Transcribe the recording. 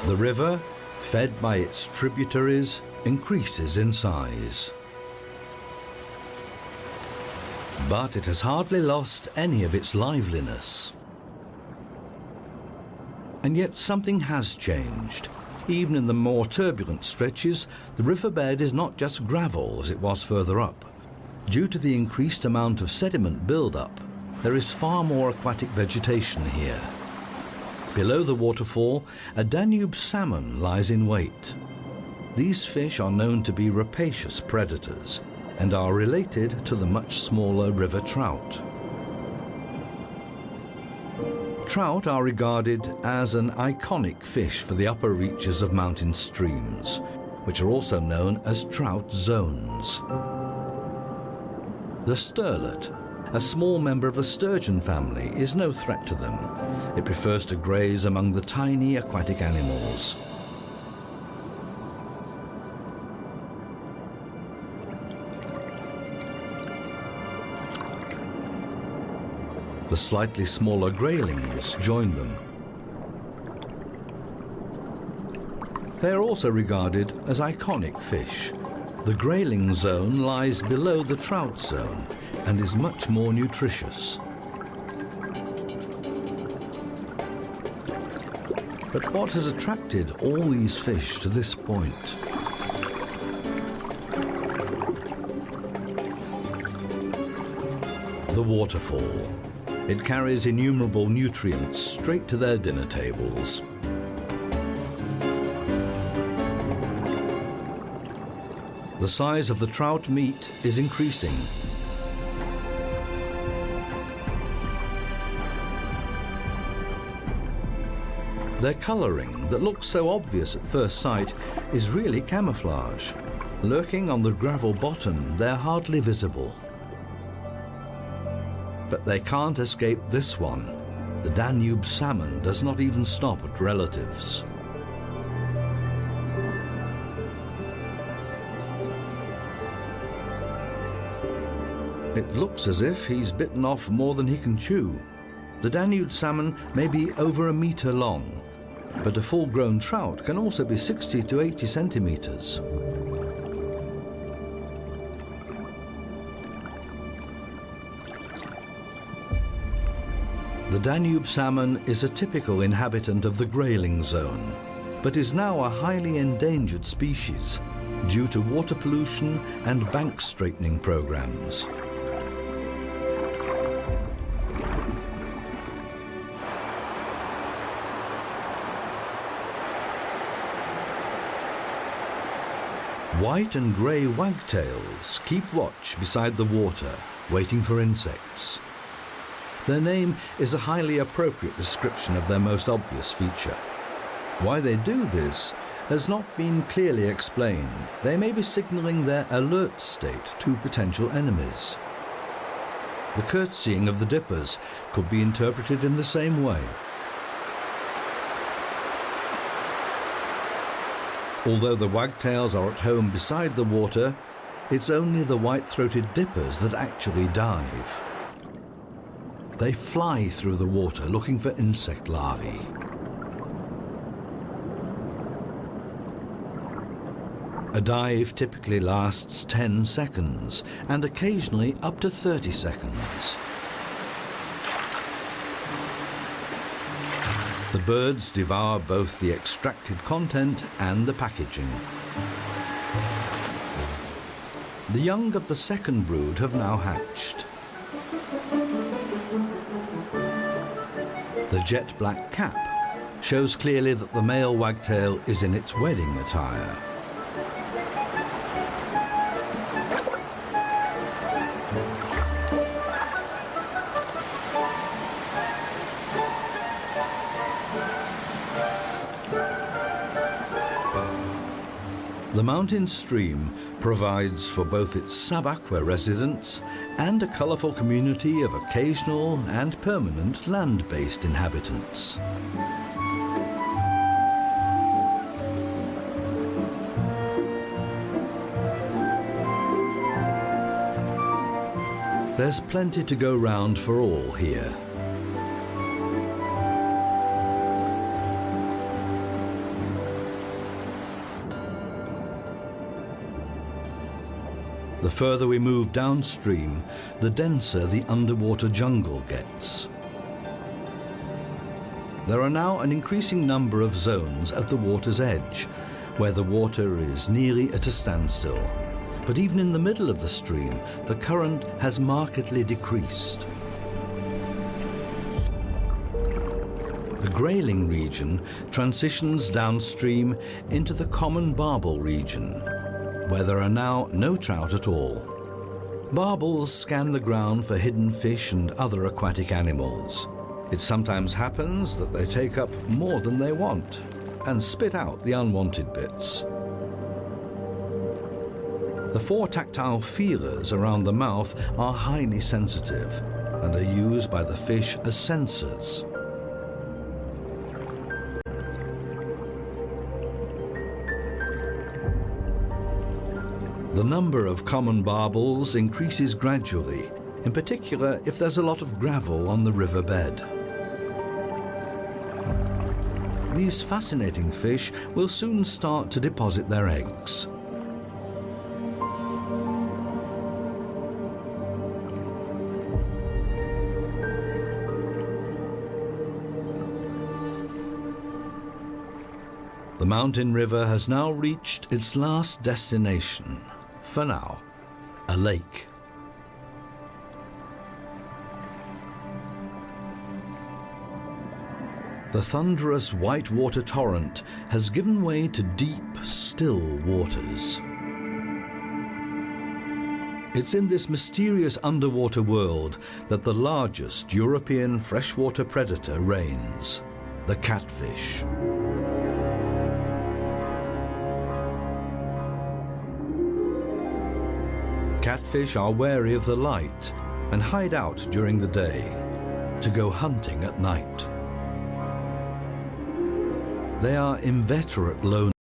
The river, fed by its tributaries, increases in size. But it has hardly lost any of its liveliness. And yet something has changed. Even in the more turbulent stretches, the riverbed is not just gravel as it was further up. Due to the increased amount of sediment build-up, there is far more aquatic vegetation here. Below the waterfall, a Danube salmon lies in wait. These fish are known to be rapacious predators and are related to the much smaller river trout. Trout are regarded as an iconic fish for the upper reaches of mountain streams, which are also known as trout zones. The sterlet, a small member of the sturgeon family, is no threat to them. It prefers to graze among the tiny aquatic animals. The slightly smaller graylings join them. They are also regarded as iconic fish. The grayling zone lies below the trout zone and is much more nutritious. But what has attracted all these fish to this point? The waterfall. It carries innumerable nutrients straight to their dinner tables. The size of the trout meat is increasing. Their colouring, that looks so obvious at first sight, is really camouflage. Lurking on the gravel bottom, they're hardly visible. But they can't escape this one. The Danube salmon does not even stop at relatives. It looks as if he's bitten off more than he can chew. The Danube salmon may be over 1 metre long, but a full-grown trout can also be 60 to 80 centimetres. The Danube salmon is a typical inhabitant of the grayling zone, but is now a highly endangered species due to water pollution and bank straightening programs. White and grey wagtails keep watch beside the water, waiting for insects. Their name is a highly appropriate description of their most obvious feature. Why they do this has not been clearly explained. They may be signalling their alert state to potential enemies. The curtsying of the dippers could be interpreted in the same way. Although the wagtails are at home beside the water, it's only the white-throated dippers that actually dive. They fly through the water looking for insect larvae. A dive typically lasts 10 seconds and occasionally up to 30 seconds. The birds devour both the extracted content and the packaging. The young of the second brood have now hatched. The jet black cap shows clearly that the male wagtail is in its wedding attire. The mountain stream provides for both its sub-aqua residents and a colourful community of occasional and permanent land-based inhabitants. There's plenty to go round for all here. The further we move downstream, the denser the underwater jungle gets. There are now an increasing number of zones at the water's edge, where the water is nearly at a standstill. But even in the middle of the stream, the current has markedly decreased. The grayling region transitions downstream into the common barbel region, where there are now no trout at all. Barbels scan the ground for hidden fish and other aquatic animals. It sometimes happens that they take up more than they want and spit out the unwanted bits. The 4 tactile feelers around the mouth are highly sensitive and are used by the fish as sensors. The number of common barbels increases gradually, in particular if there's a lot of gravel on the riverbed. These fascinating fish will soon start to deposit their eggs. The mountain river has now reached its last destination, for now, a lake. The thunderous whitewater torrent has given way to deep, still waters. It's in this mysterious underwater world that the largest European freshwater predator reigns, the catfish. Catfish are wary of the light and hide out during the day to go hunting at night. They are inveterate loners.